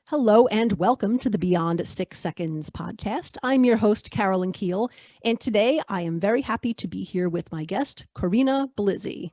Hello and welcome to the Beyond 6 Seconds podcast. I'm your host, Carolyn Keel, and today I am very happy to be here with my guest, Corinna Bellizzi.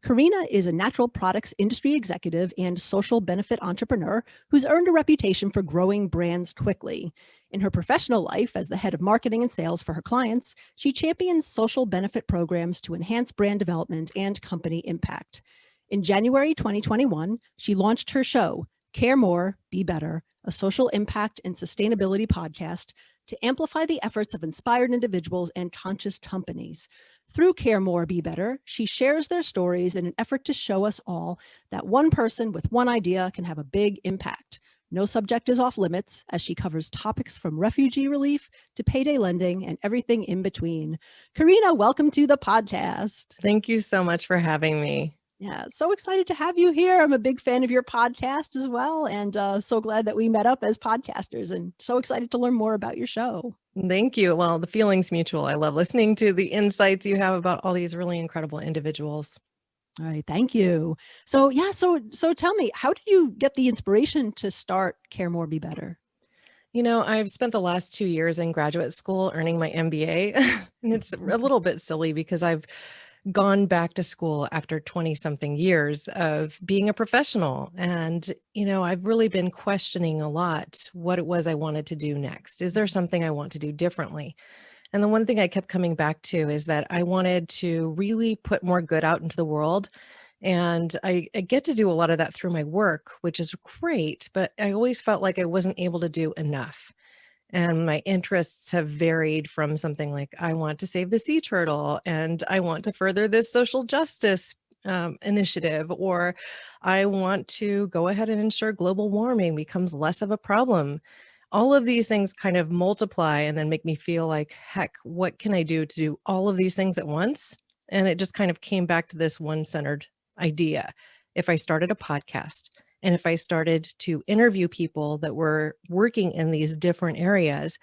Corinna is a natural products industry executive and social benefit entrepreneur who's earned a reputation for growing brands quickly. In her professional life as the head of marketing and sales for her clients, she champions social benefit programs to enhance brand development and company impact. In January 2021, she launched her show, Care More, Be Better, a social impact and sustainability podcast to amplify the efforts of inspired individuals and conscious companies. Through Care More, Be Better, she shares their stories in an effort to show us all that one person with one idea can have a big impact. No subject is off limits, as she covers topics from refugee relief to payday lending and everything in between. Corinna, welcome to the podcast. Thank you so much for having me. Yeah, so excited to have you here. I'm a big fan of your podcast as well, and so glad that we met up as podcasters, and so excited to learn more about your show. Thank you. Well, the feeling's mutual. I love listening to the insights you have about all these really incredible individuals. All right, thank you. So tell me, how did you get the inspiration to start Care More, Be Better? You know, I've spent the last 2 years in graduate school earning my MBA, and it's a little bit silly because I've gone back to school after 20 something years of being a professional. And, I've really been questioning a lot what it was I wanted to do next. Is there something I want to do differently? And the one thing I kept coming back to is that I wanted to really put more good out into the world. And I get to do a lot of that through my work, which is great, but I always felt like I wasn't able to do enough. And my interests have varied from something like, I want to save the sea turtle and I want to further this social justice initiative, or I want to go ahead and ensure global warming becomes less of a problem. All of these things kind of multiply and then make me feel like, heck, what can I do to do all of these things at once? And it just kind of came back to this one-centered idea. If I started a podcast, and if I started to interview people that were working in these different areas,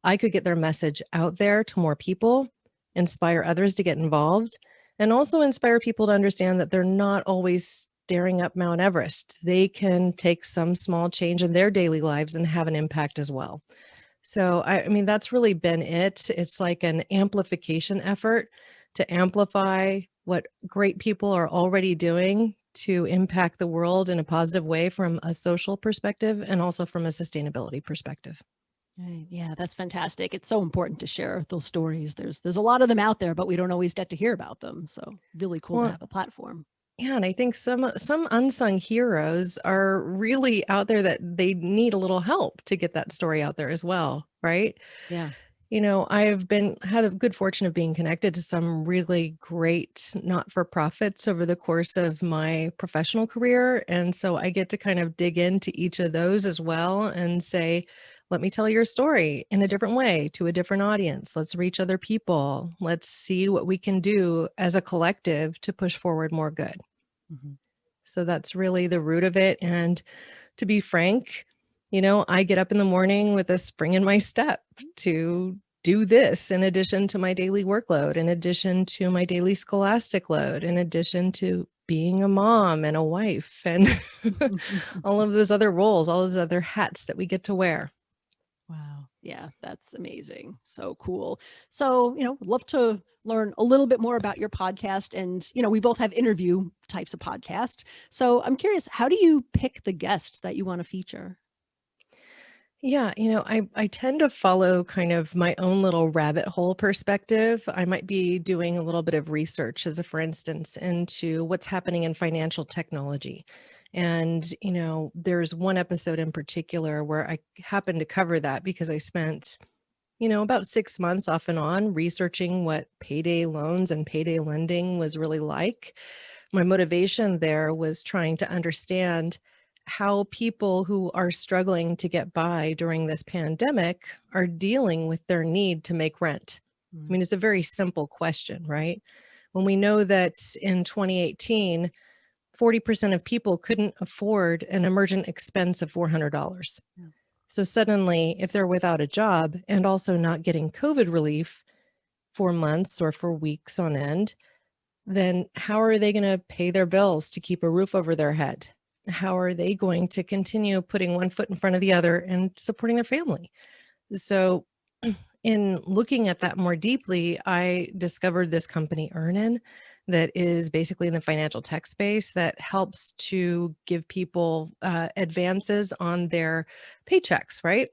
I could get their message out there to more people, inspire others to get involved, and also inspire people to understand that they're not always staring up Mount Everest. They can take some small change in their daily lives and have an impact as well. So, I mean, that's really been it. It's like an amplification effort to amplify what great people are already doing to impact the world in a positive way from a social perspective and also from a sustainability perspective. Right. Yeah, that's fantastic. It's so important to share those stories. There's a lot of them out there, but we don't always get to hear about them. So really cool to have a platform. Yeah, and I think some unsung heroes are really out there that they need a little help to get that story out there as well, right? Yeah. I've had a good fortune of being connected to some really great not-for-profits over the course of my professional career. And so I get to kind of dig into each of those as well and say, let me tell your story in a different way to a different audience. Let's reach other people. Let's see what we can do as a collective to push forward more good. Mm-hmm. So that's really the root of it. And to be frank, I get up in the morning with a spring in my step to do this in addition to my daily workload, in addition to my daily scholastic load, in addition to being a mom and a wife and all of those other roles, all those other hats that we get to wear. Wow. Yeah, that's amazing. So cool. So, would love to learn a little bit more about your podcast. And, we both have interview types of podcasts. So I'm curious, how do you pick the guests that you want to feature? Yeah, I tend to follow kind of my own little rabbit hole perspective. I might be doing a little bit of research, as a for instance, into what's happening in financial technology. And, there's one episode in particular where I happened to cover that because I spent, about 6 months off and on researching what payday loans and payday lending was really like. My motivation there was trying to understand how people who are struggling to get by during this pandemic are dealing with their need to make rent. I mean, it's a very simple question, right? When we know that in 2018, 40% of people couldn't afford an emergent expense of $400. Yeah. So suddenly, if they're without a job and also not getting COVID relief for months or for weeks on end, then how are they going to pay their bills to keep a roof over their head? how are they going to continue putting one foot in front of the other and supporting their family? So in looking at that more deeply, I discovered this company, Earnin, that is basically in the financial tech space that helps to give people advances on their paychecks, right?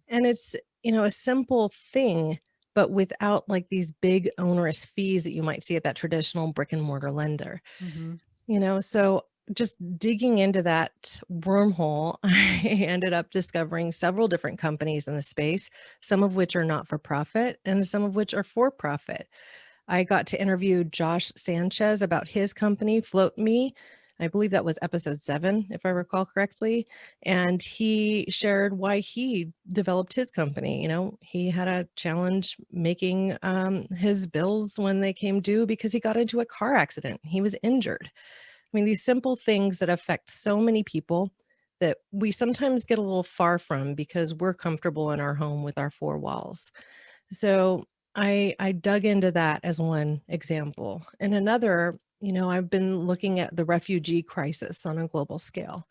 And it's, a simple thing, but without like these big onerous fees that you might see at that traditional brick and mortar lender. Mm-hmm. So just digging into that wormhole, I ended up discovering several different companies in the space, some of which are not for profit and some of which are for profit. I got to interview Josh Sanchez about his company, Float Me. I believe that was episode 7, if I recall correctly. And he shared why he developed his company. He had a challenge making his bills when they came due because he got into a car accident. He was injured. I mean, these simple things that affect so many people that we sometimes get a little far from because we're comfortable in our home with our 4 walls. So I dug into that as one example. And another, I've been looking at the refugee crisis on a global scale.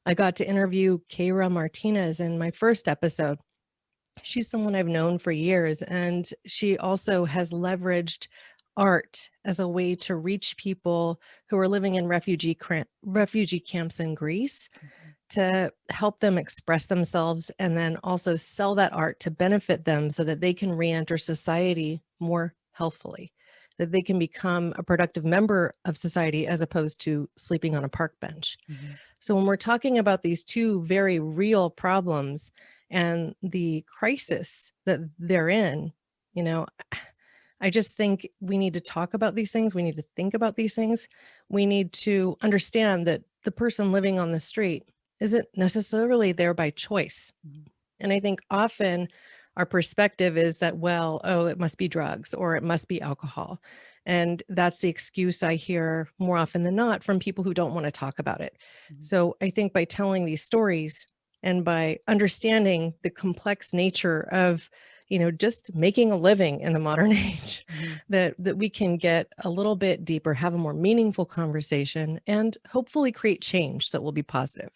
I got to interview Keira Martinez in my first episode. She's someone I've known for years, and she also has leveraged art as a way to reach people who are living in refugee camps in Greece, to help them express themselves and then also sell that art to benefit them so that they can re-enter society more healthfully, that they can become a productive member of society as opposed to sleeping on a park bench. Mm-hmm. So when we're talking about these two very real problems and the crisis that they're in, you know, I just think we need to talk about these things. We need to think about these things. We need to understand that the person living on the street isn't necessarily there by choice. Mm-hmm. And I think often our perspective is that, well, oh, it must be drugs or it must be alcohol. And that's the excuse I hear more often than not from people who don't want to talk about it. Mm-hmm. So I think by telling these stories and by understanding the complex nature of, just making a living in the modern age, Mm-hmm. that we can get a little bit deeper, have a more meaningful conversation, and hopefully create change that will be positive.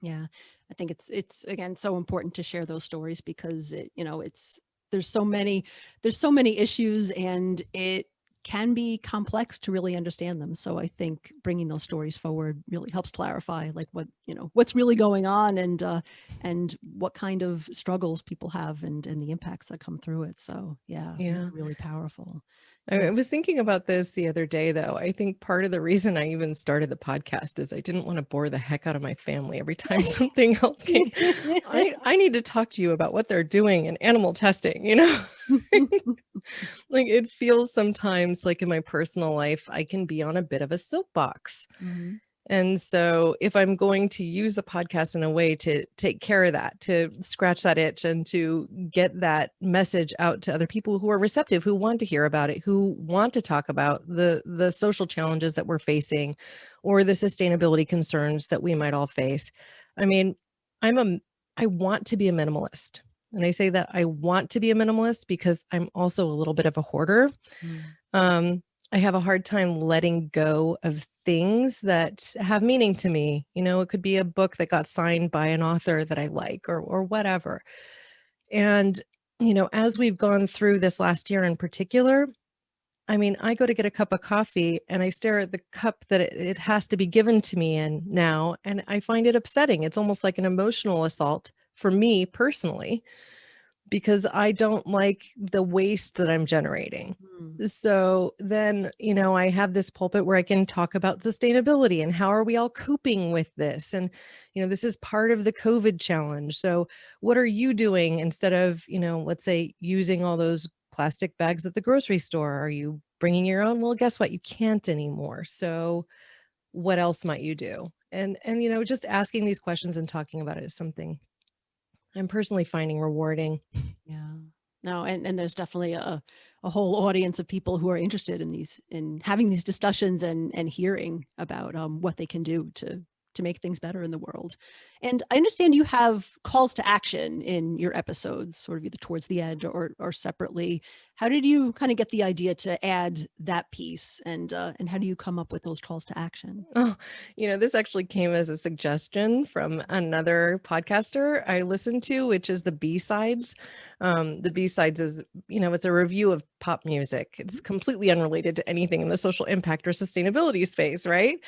Yeah, I think it's again so important to share those stories because it's there's so many issues and it can be complex to really understand them. So I think bringing those stories forward really helps clarify like what's really going on and what kind of struggles people have and the impacts that come through it. So yeah, Yeah. really powerful. I was thinking about this the other day, though. I think part of the reason I even started the podcast is I didn't want to bore the heck out of my family every time something else came. I need to talk to you about what they're doing in animal testing. Like it feels sometimes like in my personal life, I can be on a bit of a soapbox. Mm-hmm. And so if I'm going to use a podcast in a way to take care of that, to scratch that itch and to get that message out to other people who are receptive, who want to hear about it, who want to talk about the social challenges that we're facing or the sustainability concerns that we might all face. I mean, I want to be a minimalist. And I say that I want to be a minimalist because I'm also a little bit of a hoarder. Um, I have a hard time letting go of things that have meaning to me. It could be a book that got signed by an author that I like or whatever. And, as we've gone through this last year in particular, I mean, I go to get a cup of coffee and I stare at the cup that it has to be given to me in now, and I find it upsetting. It's almost like an emotional assault for me personally because I don't like the waste that I'm generating. So then, I have this pulpit where I can talk about sustainability and how are we all coping with this? And, this is part of the COVID challenge. So what are you doing instead of, let's say using all those plastic bags at the grocery store? Are you bringing your own? Well, guess what? You can't anymore. So what else might you do? And, just asking these questions and talking about it is something I'm personally finding rewarding. Yeah. No, and there's definitely a whole audience of people who are interested in having these discussions and hearing about what they can do to make things better in the world. And I understand you have calls to action in your episodes, sort of either towards the end or separately. How did you kind of get the idea to add that piece, and how do you come up with those calls to action? Oh, this actually came as a suggestion from another podcaster I listened to, which is the B-sides. The B-sides is, it's a review of pop music. It's completely unrelated to anything in the social impact or sustainability space, right?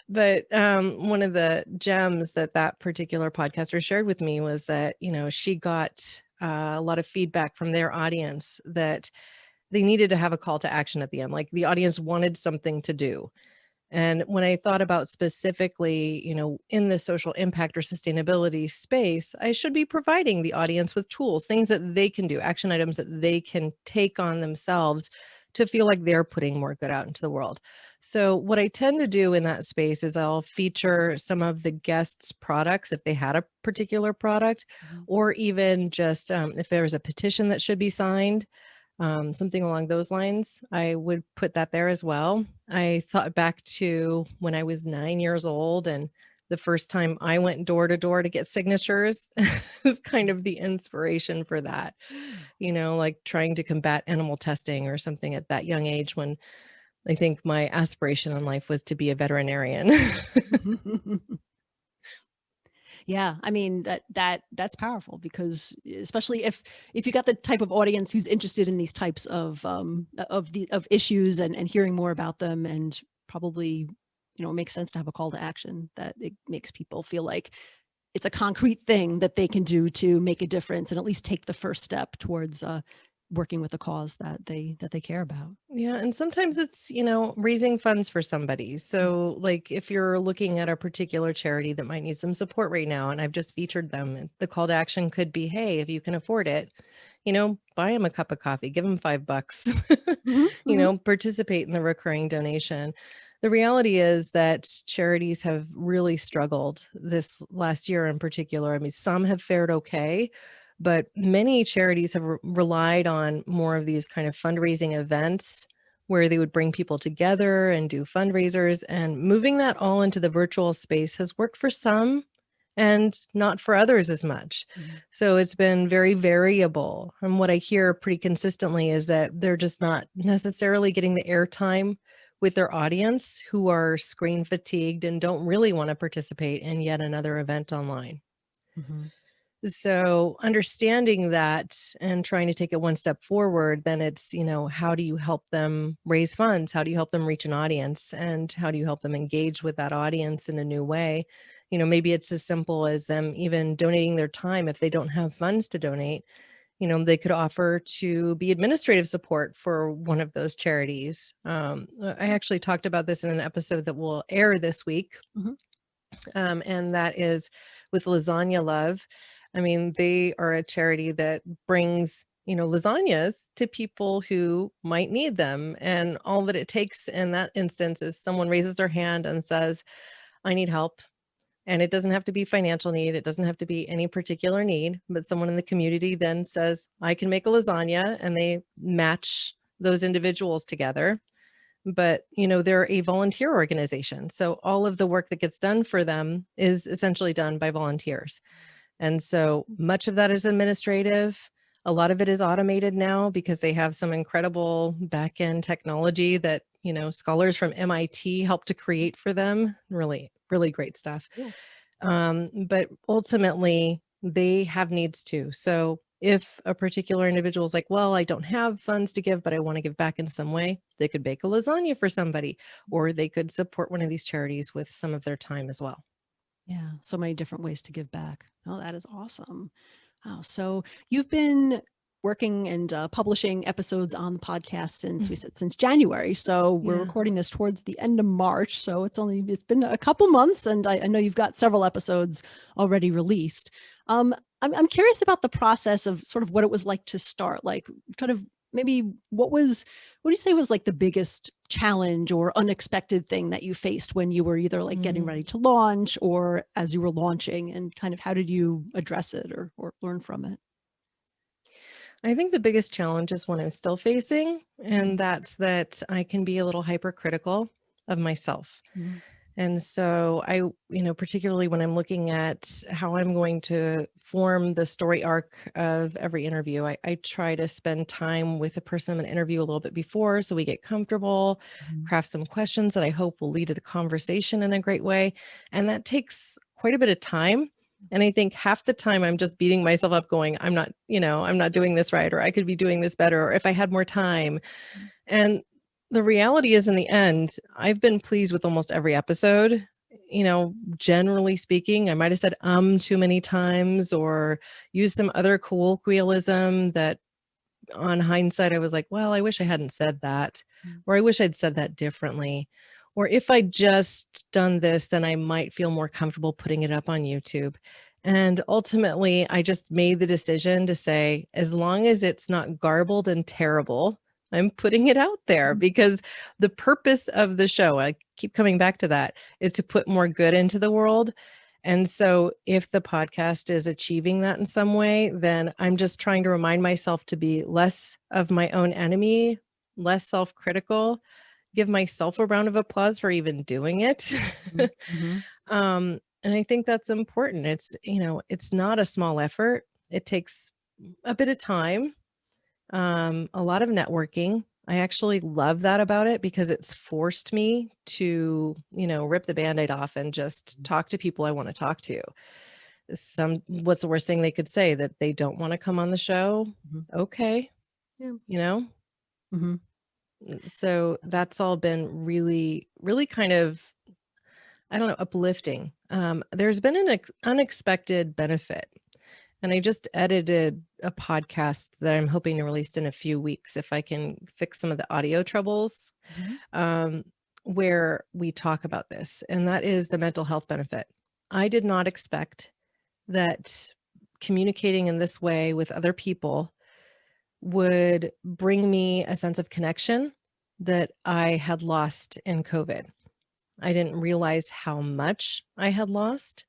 But one of the gems that that particular podcaster shared with me was that, she got a lot of feedback from their audience that they needed to have a call to action at the end. Like the audience wanted something to do. And when I thought about specifically, in the social impact or sustainability space, I should be providing the audience with tools, things that they can do, action items that they can take on themselves to feel like they're putting more good out into the world. So, what I tend to do in that space is I'll feature some of the guests' products if they had a particular product, Mhm. or even just if there's a petition that should be signed, something along those lines, I would put that there as well. I thought back to when I was 9 years old and the first time I went door to door to get signatures is kind of the inspiration for that, Mm. like trying to combat animal testing or something at that young age when I think my aspiration in life was to be a veterinarian. Yeah, I mean that's powerful because especially if you got the type of audience who's interested in these types of issues and hearing more about them, and probably it makes sense to have a call to action that it makes people feel like it's a concrete thing that they can do to make a difference and at least take the first step towards working with a cause that they care about. Yeah, and sometimes it's, raising funds for somebody. So, like, if you're looking at a particular charity that might need some support right now, and I've just featured them, and the call to action could be, hey, if you can afford it, buy them a cup of coffee, give them $5, Mhm, mhm, participate in the recurring donation. The reality is that charities have really struggled this last year in particular. I mean, some have fared okay, but many charities have relied on more of these kind of fundraising events where they would bring people together and do fundraisers, and moving that all into the virtual space has worked for some and not for others as much. mhm, So it's been very variable. And what I hear pretty consistently is that they're just not necessarily getting the airtime with their audience who are screen fatigued and don't really want to participate in yet another event online. mhm. So understanding that and trying to take it one step forward, then it's, how do you help them raise funds? How do you help them reach an audience? And how do you help them engage with that audience in a new way? Maybe it's as simple as them even donating their time if they don't have funds to donate. They could offer to be administrative support for one of those charities. I actually talked about this in an episode that will air this week, Mhm. and that is with Lasagna Love. I mean, they are a charity that brings, lasagnas to people who might need them. And all that it takes in that instance is someone raises their hand and says, I need help. And it doesn't have to be financial need. It doesn't have to be any particular need, but someone in the community then says, I can make a lasagna, and they match those individuals together. But, they're a volunteer organization. So all of the work that gets done for them is essentially done by volunteers. And so much of that is administrative. A lot of it is automated now because they have some incredible back end technology that, scholars from MIT helped to create for them. Really, really great stuff. Cool. But ultimately, they have needs too. So if a particular individual is like, well, I don't have funds to give, but I want to give back in some way, they could bake a lasagna for somebody, or they could support one of these charities with some of their time as well. Yeah, so many different ways to give back. Oh, that is awesome. Wow. So you've been working and publishing episodes on the podcast since we Mm. said since January. So we're Yeah. recording this towards the end of March. So it's been a couple months, and I know you've got several episodes already released. Um, I'm curious about the process of sort of what it was like to start. Like, kind of maybe what do you say was like the biggest challenge or unexpected thing that you faced when you were either like getting ready Mm. to launch or as you were launching, and kind of how did you address it or learn from it? I think the biggest challenge is one I'm still facing, Mhm, and that's that I can be a little hypercritical of myself. mhm, And so particularly when I'm looking at how I'm going to form the story arc of every interview, I try to spend time with the person I'm going to interview a little bit before so we get comfortable, Mhm. craft some questions that I hope will lead to the conversation in a great way. And that takes quite a bit of time. And I think half the time I'm just beating myself up going, I'm not doing this right, or I could be doing this better, or if I had more time. And the reality is, in the end, I've been pleased with almost every episode. Generally speaking, I might have said too many times or used some other colloquialism that on hindsight, I was like, well, I wish I hadn't said that, Mm. or I wish I'd said that differently. Or if I just done this, then I might feel more comfortable putting it up on YouTube. And ultimately, I just made the decision to say, as long as it's not garbled and terrible, I'm putting it out there because the purpose of the show, I keep coming back to that, is to put more good into the world. And so if the podcast is achieving that in some way, then I'm just trying to remind myself to be less of my own enemy, less self-critical, give myself a round of applause for even doing it. Mhm. Mhm. And I think that's important. It's not a small effort. It takes a bit of time, a lot of networking. I actually love that about it because it's forced me to, rip the Band-Aid off and just talk to people I want to talk to. What's the worst thing they could say? That they don't want to come on the show? Mhm. Okay, Yeah. you know? Mhm. So that's all been really, really kind of, I don't know, uplifting. There's been an unexpected benefit. And I just edited a podcast that I'm hoping to release in a few weeks if I can fix some of the audio troubles, Mhm. um, where we talk about this, and that is the mental health benefit. I did not expect that communicating in this way with other people would bring me a sense of connection that I had lost in COVID. I didn't realize how much I had lost.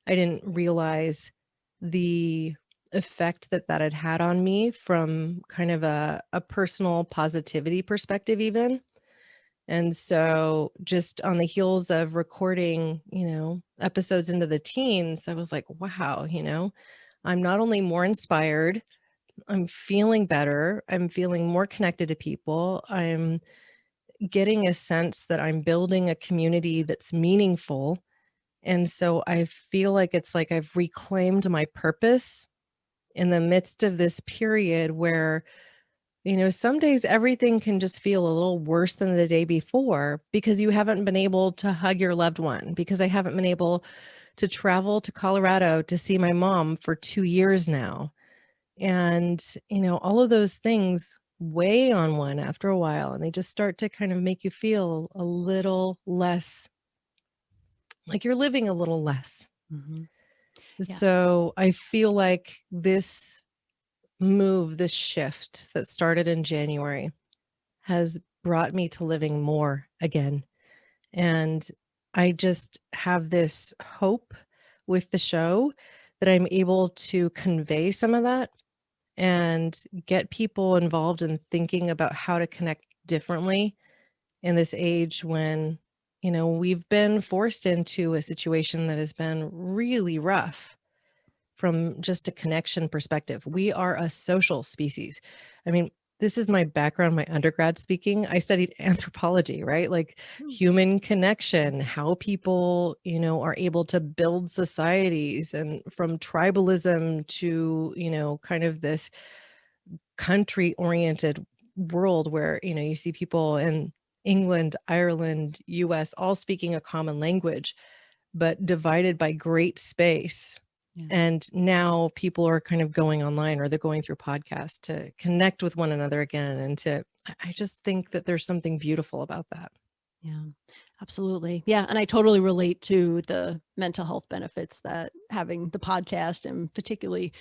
I didn't realize the effect that that had had on me from kind of a personal positivity perspective even. And so just on the heels of recording, episodes into the teens, I was like, wow, I'm not only more inspired, I'm feeling better, I'm feeling more connected to people. I'm getting a sense that I'm building a community that's meaningful. And so I feel like it's like I've reclaimed my purpose in the midst of this period where, some days everything can just feel a little worse than the day before because you haven't been able to hug your loved one, because I haven't been able to travel to Colorado to see my mom for 2 years now. And, all of those things weigh on one after a while, and they just start to kind of make you feel a little less like you're living a little less. Mhm. Yeah. So I feel like this shift that started in January has brought me to living more again. And I just have this hope with the show that I'm able to convey some of that and get people involved in thinking about how to connect differently in this age when, we've been forced into a situation that has been really rough from just a connection perspective. We are a social species. I mean, this is my background, my undergrad speaking. I studied anthropology, right? Like Mm. human connection, how people, are able to build societies, and from tribalism to, kind of this country oriented world where, you see people in England, Ireland, US all speaking a common language, but divided by great space. Yeah. And now people are kind of going online, or they're going through podcasts to connect with one another again. And I just think that there's something beautiful about that. Yeah, absolutely. Yeah. And I totally relate to the mental health benefits that having the podcast, and particularly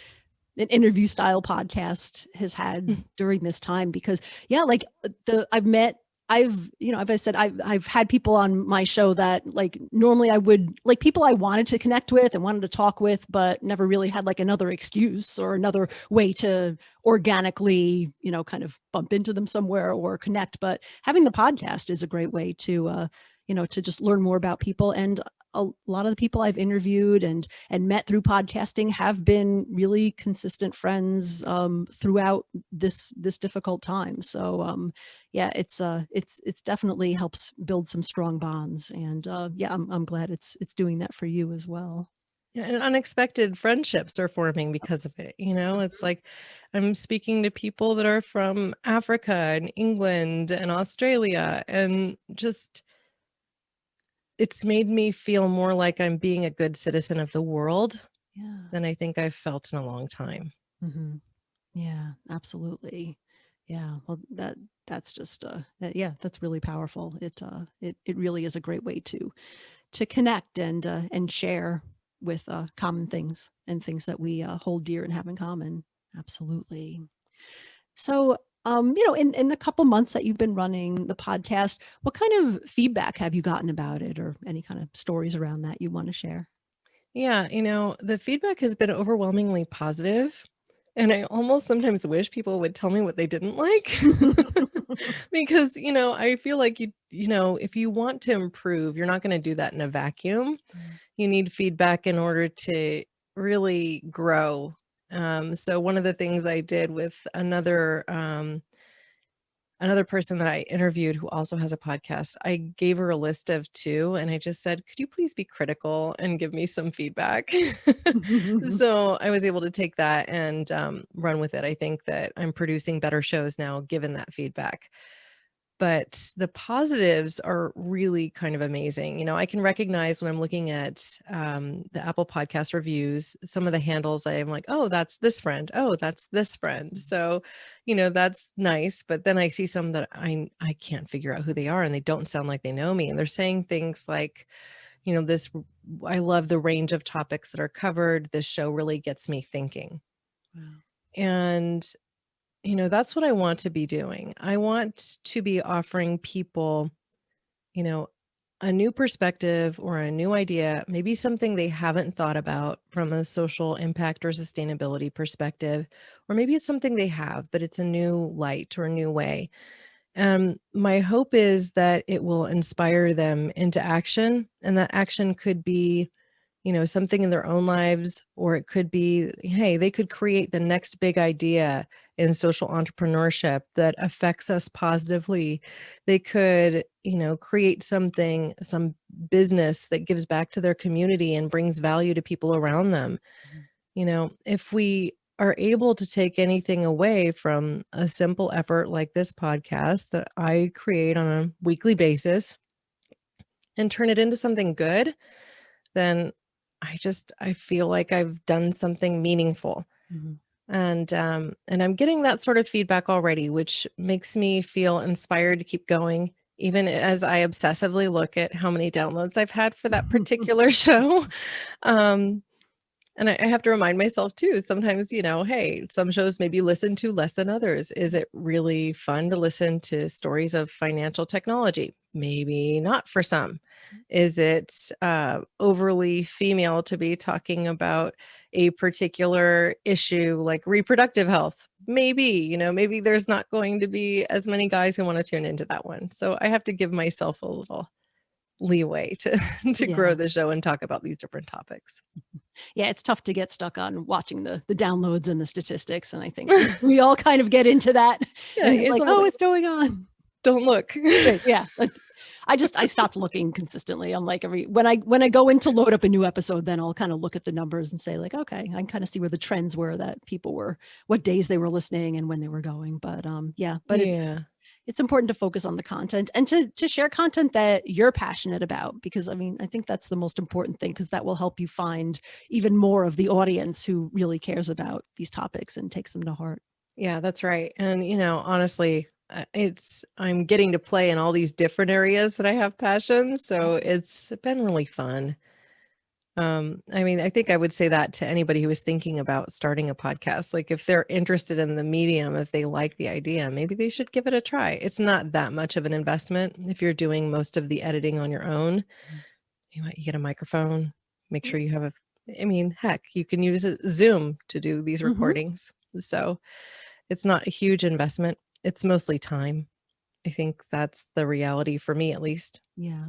an interview style podcast, has had during this time. Because yeah, like I've, as I said, I've had people on my show that like normally I would like people I wanted to connect with and wanted to talk with, but never really had like another excuse or another way to organically, kind of bump into them somewhere or connect. But having the podcast is a great way to, to just learn more about people. And a lot of the people I've interviewed and met through podcasting have been really consistent friends throughout this difficult time. So yeah, it's definitely helps build some strong bonds. And yeah, I'm glad it's doing that for you as well. Yeah, and unexpected friendships are forming because of it. It's like I'm speaking to people that are from Africa and England and Australia, and just it's made me feel more like I'm being a good citizen of the world Yeah. than I think I've felt in a long time. Hmm. Yeah, absolutely. Yeah. Well, that's just yeah, that's really powerful. It really is a great way to connect and share with common things and things that we hold dear and have in common. Absolutely. So, in the couple months that you've been running the podcast, what kind of feedback have you gotten about it, or any kind of stories around that you want to share? Yeah, the feedback has been overwhelmingly positive, and I almost sometimes wish people would tell me what they didn't like. Because, I feel like if you want to improve, you're not going to do that in a vacuum. You need feedback in order to really grow. So one of the things I did with another person that I interviewed who also has a podcast, I gave her a list of 2 and I just said, "Could you please be critical and give me some feedback?" So I was able to take that and run with it. I think that I'm producing better shows now given that feedback. But the positives are really kind of amazing. I can recognize when I'm looking at the Apple Podcast reviews, some of the handles I'm like, oh, that's this friend. Oh, that's this friend. So, that's nice. But then I see some that I can't figure out who they are and they don't sound like they know me. And they're saying things like, this, I love the range of topics that are covered. This show really gets me thinking. Wow. And that's what I want to be doing. I want to be offering people, you know, a new perspective or a new idea, maybe something they haven't thought about from a social impact or sustainability perspective, or maybe it's something they have, but it's a new light or a new way. My hope is that it will inspire them into action, and that action could be something in their own lives, or it could be, hey, they could create the next big idea in social entrepreneurship that affects us positively. They could, create something, some business that gives back to their community and brings value to people around them. If we are able to take anything away from a simple effort like this podcast that I create on a weekly basis and turn it into something good, then I feel like I've done something meaningful. Mhm. And I'm getting that sort of feedback already, which makes me feel inspired to keep going, even as I obsessively look at how many downloads I've had for that particular show. Um, and I have to remind myself too, sometimes, hey, some shows maybe listen to less than others. Is it really fun to listen to stories of financial technology? Maybe not for some. Is it overly female to be talking about a particular issue like reproductive health? Maybe, maybe there's not going to be as many guys who want to tune into that one. So I have to give myself a little leeway to to grow Yeah. the show and talk about these different topics. Yeah, it's tough to get stuck on watching the downloads and the statistics, and I think we all kind of get into that, Yeah, and it's like, almost oh, like, it's going on. don't look. Right, yeah. Like, I stopped looking consistently. I'm like, when I go in to load up a new episode, then I'll kind of look at the numbers and say like, okay, I can kind of see where the trends were, that people were, what days they were listening and when they were going. But yeah, but Yeah. it's important to focus on the content and to share content that you're passionate about, because I mean, I think that's the most important thing, because that will help you find even more of the audience who really cares about these topics and takes them to heart. Yeah, that's right. And, honestly, I'm getting to play in all these different areas that I have passions. So it's been really fun. I mean, I think I would say that to anybody who is thinking about starting a podcast. Like, if they're interested in the medium, if they like the idea, maybe they should give it a try. It's not that much of an investment if you're doing most of the editing on your own. You get a microphone, make sure you have I mean, heck, you can use Zoom to do these Mm-hmm. recordings. So it's not a huge investment. It's mostly time. I think that's the reality for me, at least. Yeah.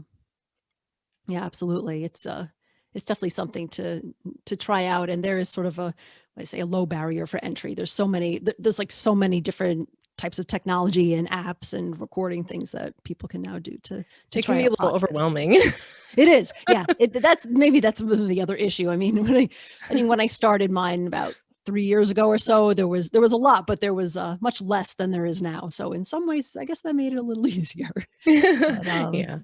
Yeah, absolutely. It's definitely something to try out. And there is sort of I say a low barrier for entry. There's so many, there's like so many different types of technology and apps and recording things that people can now do to It can try be a out little podcasts. overwhelming. It is. Yeah. That's the other issue. I mean, when I started mine about 3 years ago or so, there was a lot, but there was much less than there is now. So in some ways, I guess that made it a little easier. But Yeah.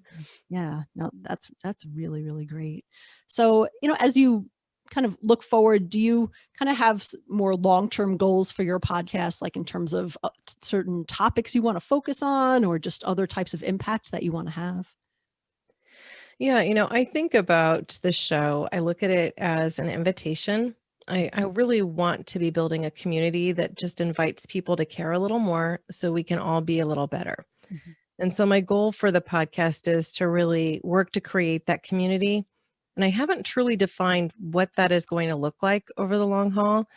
yeah, no, that's really, really great. So, as you kind of look forward, do you kind of have more long-term goals for your podcast, like in terms of certain topics you want to focus on, or just other types of impact that you want to have? Yeah, I think about the show, I look at it as an invitation. I really want to be building a community that just invites people to care a little more so we can all be a little better. Mhm. And so my goal for the podcast is to really work to create that community. And I haven't truly defined what that is going to look like over the long haul.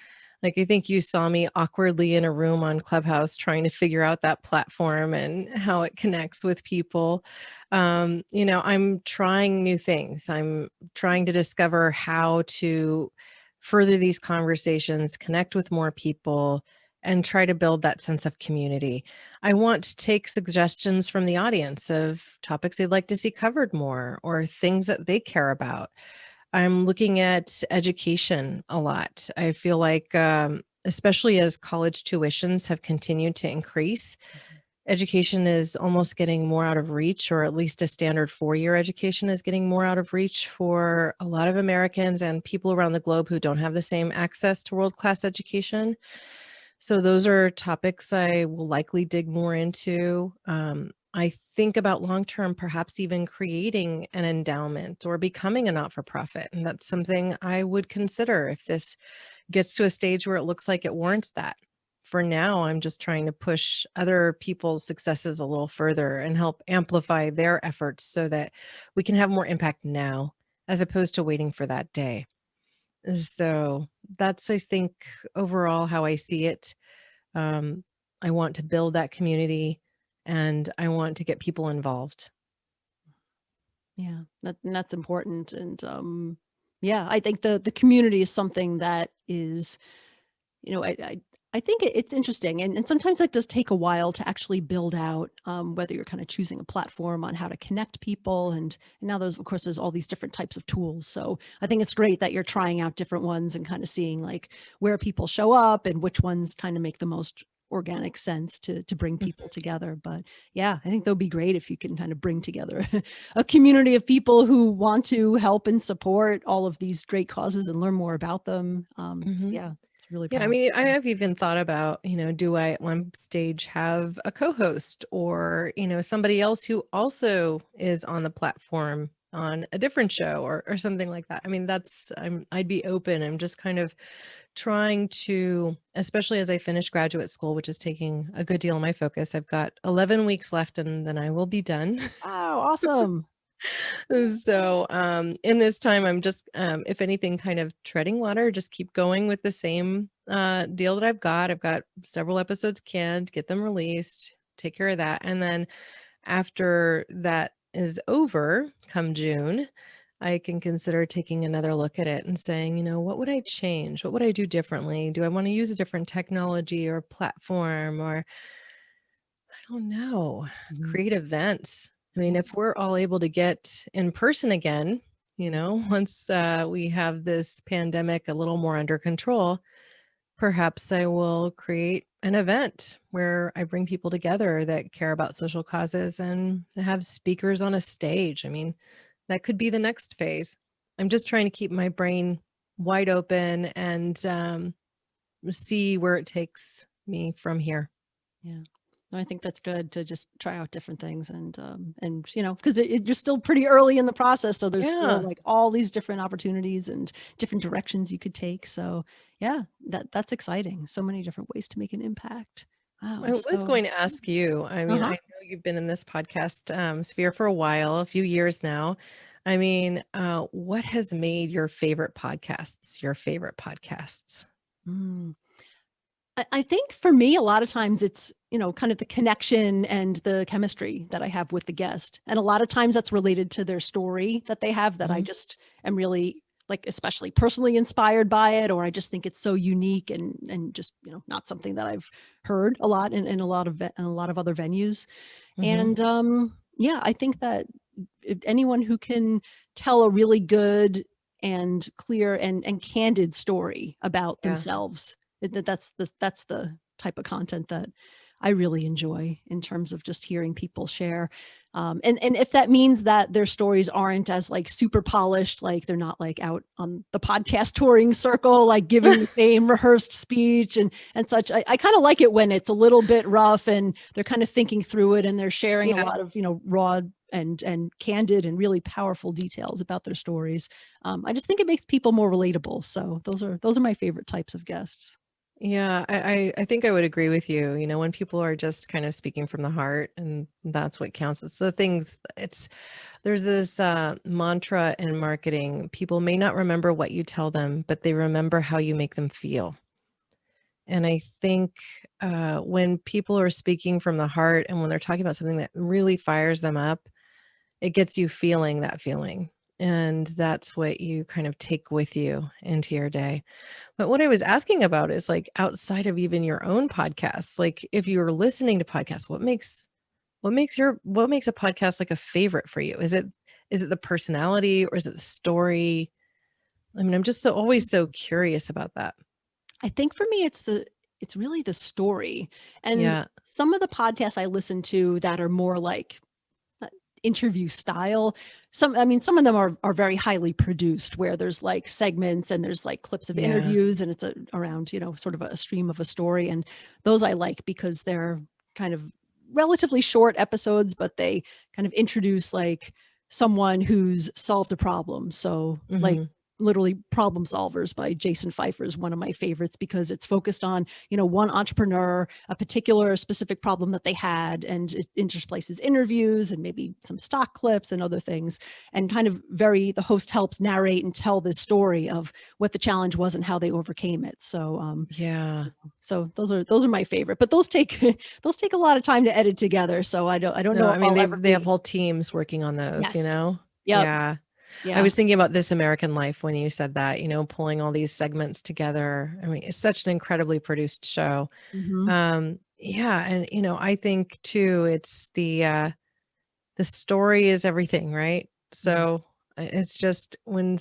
Like, I think you saw me awkwardly in a room on Clubhouse trying to figure out that platform and how it connects with people. I'm trying new things. I'm trying to discover how to further these conversations, connect with more people, and try to build that sense of community. I want to take suggestions from the audience of topics they'd like to see covered more or things that they care about. I'm looking at education a lot. I feel like, especially as college tuitions have continued to increase, Mhm. education is almost getting more out of reach, or at least a standard 4-year education is getting more out of reach for a lot of Americans and people around the globe who don't have the same access to world class education. So those are topics I will likely dig more into. I think about long term, perhaps even creating an endowment or becoming a not for profit. And that's something I would consider if this gets to a stage where it looks like it warrants that. For now, I'm just trying to push other people's successes a little further and help amplify their efforts so that we can have more impact now as opposed to waiting for that day. So that's, I think, overall how I see it. um, I want to build that community and I want to get people involved. Yeah, and that's important. And yeah, I think the community is something that is, I think it's interesting, and sometimes that does take a while to actually build out. Whether you're kind of choosing a platform on how to connect people, and now there's, of course, there's all these different types of tools. So I think it's great that you're trying out different ones and kind of seeing like where people show up and which ones kind of make the most organic sense to bring Mm. people together. But yeah, I think that would be great if you can kind of bring together a community of people who want to help and support all of these great causes and learn more about them. Mhm. Yeah, it's really Yeah, I powerful. mean, I have even thought about, do I at one stage have a co-host or, somebody else who also is on the platform on a different show or something like that. I mean, I'd be open. I'm just kind of trying to, especially as I finish graduate school, which is taking a good deal of my focus. I've got 11 weeks left and then I will be done. Oh, awesome. So, in this time, I'm just, if anything, kind of treading water, just keep going with the same deal that I've got. I've got several episodes canned, get them released, take care of that. And then after that is over, come June, I can consider taking another look at it and saying, what would I change? What would I do differently? Do I want to use a different technology or platform or I don't know, Mhm. create events? I mean, Yeah. if we're all able to get in person again, Mhm. once we have this pandemic a little more under control, perhaps I will create an event where I bring people together that care about social causes and have speakers on a stage. I mean, that could be the next phase. I'm just trying to keep my brain wide open and see where it takes me from here. Yeah. No, I think that's good to just try out different things and because you're still pretty early in the process, so there's still Yeah. like all these different opportunities and different directions you could take. So yeah, that's exciting. So many different ways to make an impact. Wow. I was So going to ask you, I mean, I uh-huh. know you've been in this podcast sphere for a while, a few years now. I mean, what has made your favorite podcasts your favorite podcasts? Mm. I think for me, a lot of times it's, kind of the connection and the chemistry that I have with the guest. And a lot of times that's related to their story that they have that I Mhm. just am really like, especially personally inspired by it, or I just think it's so unique and just, not something that I've heard a lot in in a lot of other venues. Mhm. And yeah, I think that anyone who can tell a really good and clear and candid story about Yeah. themselves, that's the type of content that I really enjoy in terms of just hearing people share. And if that means that their stories aren't as like super polished, like they're not like out on the podcast touring circle, like giving the same rehearsed speech and such. I kind of like it when it's a little bit rough and they're kind of thinking through it and they're sharing a Yeah. lot of, raw and candid and really powerful details about their stories. I just think it makes people more relatable. So those are my favorite types of guests. Yeah, I think I would agree with you. When people are just kind of speaking from the heart, and that's what counts. It's the things. It's There's this mantra in marketing. People may not remember what you tell them, but they remember how you make them feel. And I think when people are speaking from the heart and when they're talking about something that really fires them up, it gets you feeling that feeling. And that's what you kind of take with you into your day. But what I was asking about is like outside of even your own podcasts, like if you're listening to podcasts, what makes a podcast like a favorite for you? Is it the personality or is it the story? I mean, I'm just always so curious about that. I think for me, it's really the story. And Yeah. some of the podcasts I listen to that are more like uh, interview style. I mean, some of them are very highly produced where there's like segments and there's like clips of Yeah. interviews and it's around, sort of a stream of a story. And those I like because they're kind of relatively short episodes, but they kind of introduce like someone who's solved a problem. So like Mhm. literally Problem Solvers by Jason Pfeiffer is one of my favorites because it's focused on, one entrepreneur, a particular specific problem that they had, and it intersplices interviews and maybe some stock clips and other things. And kind of the host helps narrate and tell this story of what the challenge was and how they overcame it. So Yeah. so those are my favorite, but those take those take a lot of time to edit together. So I don't No, know I if mean, I'll they ever they have be. whole teams working on those, you Yes. know? Yep. Yeah. I Yeah. was thinking about This American Life when you said that, pulling all these segments together. I mean, it's such an incredibly produced show. Hmm. Yeah, and, I think too, it's the story is everything, right? Yeah. So, it's just when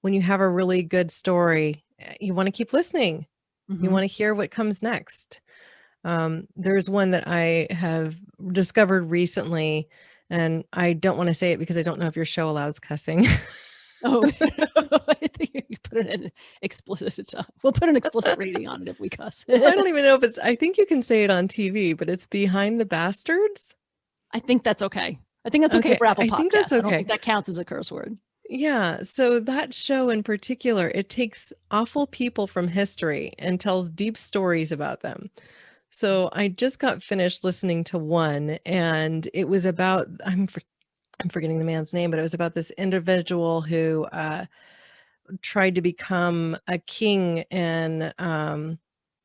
you have a really good story, you wanna keep listening. You Hmm. wanna hear what comes next. There's one that I have discovered recently, and I don't wanna say it because I don't know if your show allows cussing. Oh, I think you put it in explicit. We'll put an explicit rating on it if we cuss. I don't even know if I think you can say it on TV, but it's Behind the Bastards? I think that's okay. I think that's okay Okay, for Apple I think that's Podcasts. I don't okay. think that counts as a curse word. Yeah, so that show in particular, it takes awful people from history and tells deep stories about them. So I just got finished listening to one, and it was about I'm forgetting the man's name, but it was about this individual who tried to become a king in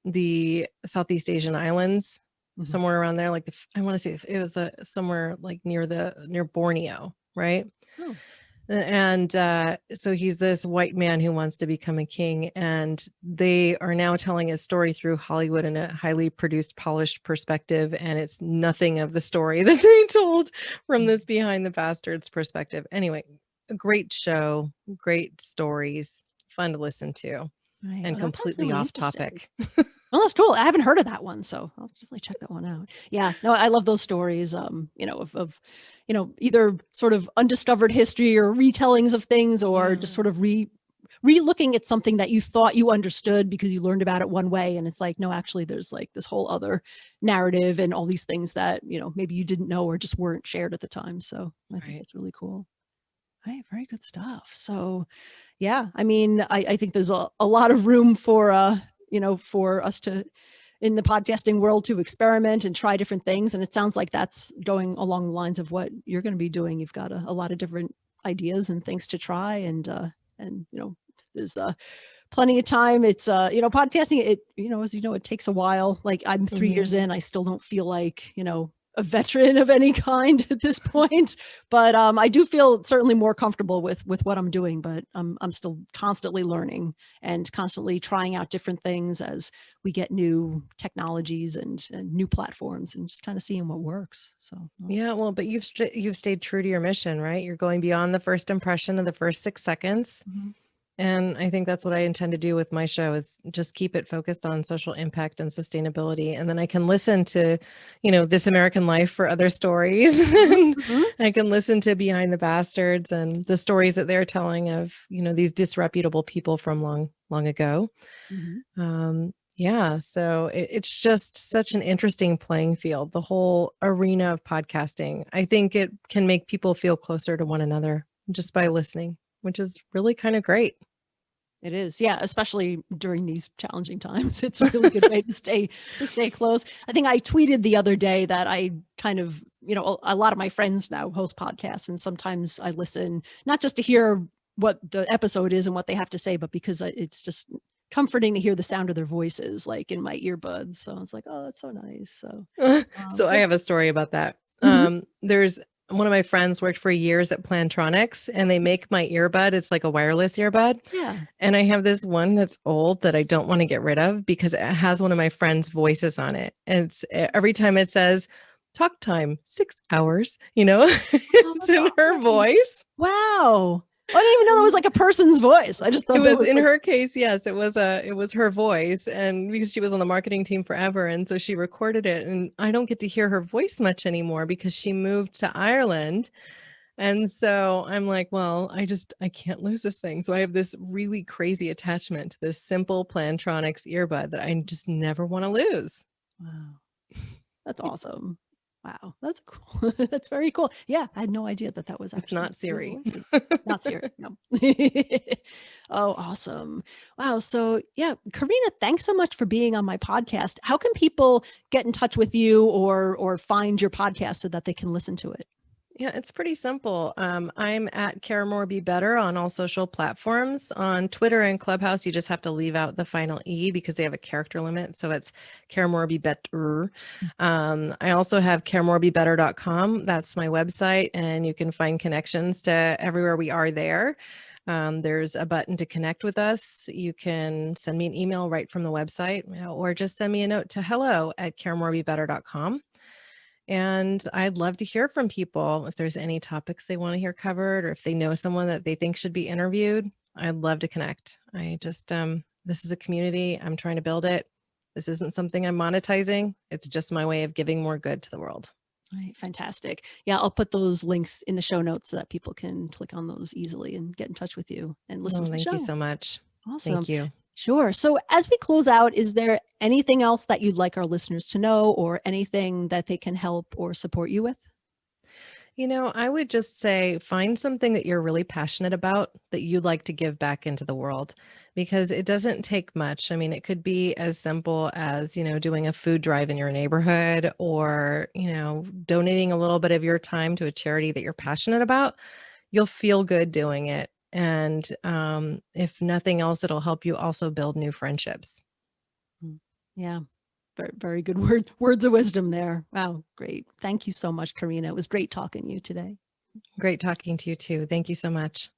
the Southeast Asian islands, Hmm. somewhere around there. Like I want to say it was somewhere like near Borneo, right? Oh. And so he's this white man who wants to become a king, and they are now telling his story through Hollywood in a highly produced, polished perspective. And it's nothing of the story that they told from this Behind the Bastards perspective. Anyway, a great show, great stories, fun to listen to, Right. and Oh, that sounds completely really off interesting. topic. Oh, that's cool. I haven't heard of that one, so I'll definitely check that one out. Yeah, no, I love those stories. Of either sort of undiscovered history or retellings of things, or just Yeah, sort of re-looking at something that you thought you understood because you learned about it one way, and it's like, no, actually, there's like this whole other narrative and all these things that maybe you didn't know or just weren't shared at the time. So I think right. that's really cool. All right, very good stuff. So yeah, I mean, I think there's a lot of room for for us to in the podcasting world to experiment and try different things. And it sounds like that's going along the lines of what you're going to be doing. You've got a lot of different ideas and things to try, and there's plenty of time. It's, podcasting, as you know, it takes a while. Like I'm 3 years Mhm. in, I still don't feel like, a veteran of any kind at this point, but I do feel certainly more comfortable with what I'm doing. But I'm still constantly learning and constantly trying out different things as we get new technologies and new platforms, and just kind of seeing what works. So Yeah, well, but you've stayed true to your mission, right? You're going beyond the first impression of the first 6 seconds. Mhm. And I think that's what I intend to do with my show is just keep it focused on social impact and sustainability. And then I can listen to, This American Life for other stories. Mhm. And Mhm. I can listen to Behind the Bastards and the stories that they're telling of, these disreputable people from long, long ago. Mhm. Yeah, so it's just such an interesting playing field, the whole arena of podcasting. I think it can make people feel closer to one another just by listening, which is really kind of great. It is. Yeah, especially during these challenging times. It's a really good way to stay close. I think I tweeted the other day that I kind of, a lot of my friends now host podcasts, and sometimes I listen not just to hear what the episode is and what they have to say, but because it's just comforting to hear the sound of their voices like in my earbuds. So it's like, oh, that's so nice. So So I yeah. have a story about that. Mhm. There's one of my friends worked for years at Plantronics and they make my earbud. It's like a wireless earbud. Yeah. And I have this one that's old that I don't want to get rid of because it has one of my friend's voices on it. And every time it says talk time, 6 hours, Oh, it's that's in her awesome. voice. Wow. I didn't even know that was like a person's voice. I just It thought that was was in like, her case, yes, it was her voice, and because she was on the marketing team forever, and so she recorded it, and I don't get to hear her voice much anymore because she moved to Ireland, and so I'm like, well, I can't lose this thing. So I have this really crazy attachment to this simple Plantronics earbud that I just never want to lose. wow. That's awesome. Wow, that's cool. That's very cool. Yeah, I had no idea that that was It's actually not your Siri. voice. Not serious. No. Oh, awesome. Wow. So, yeah, Corinna, thanks so much for being on my podcast. How can people get in touch with you or find your podcast so that they can listen to it? Yeah, it's pretty simple. I'm at Care More Be Better on all social platforms. On Twitter and Clubhouse, you just have to leave out the final E because they have a character limit. So it's Care More Be Better. I also have caremorebebetter.com. That's my website, and you can find connections to everywhere we are there. There's a button to connect with us. You can send me an email right from the website, or just send me a note to hello@caremorebebetter.com. And I'd love to hear from people if there's any topics they want to hear covered or if they know someone that they think should be interviewed. I'd love to connect. I just, this is a community. I'm trying to build it. This isn't something I'm monetizing. It's just my way of giving more good to the world. All right, fantastic. Yeah, I'll put those links in the show notes so that people can click on those easily and get in touch with you and listen Oh, to the thank you show. so much. Awesome. Thank you. Sure. So as we close out, is there anything else that you'd like our listeners to know or anything that they can help or support you with? I would just say find something that you're really passionate about that you'd like to give back into the world because it doesn't take much. I mean, it could be as simple as, doing a food drive in your neighborhood or, donating a little bit of your time to a charity that you're passionate about. You'll feel good doing it. And if nothing else, it'll help you also build new friendships. Mm. Yeah. Very, very good words of wisdom there. Wow. Great. Thank you so much, Corinna. It was great talking to you today. Great talking to you too. Thank you so much.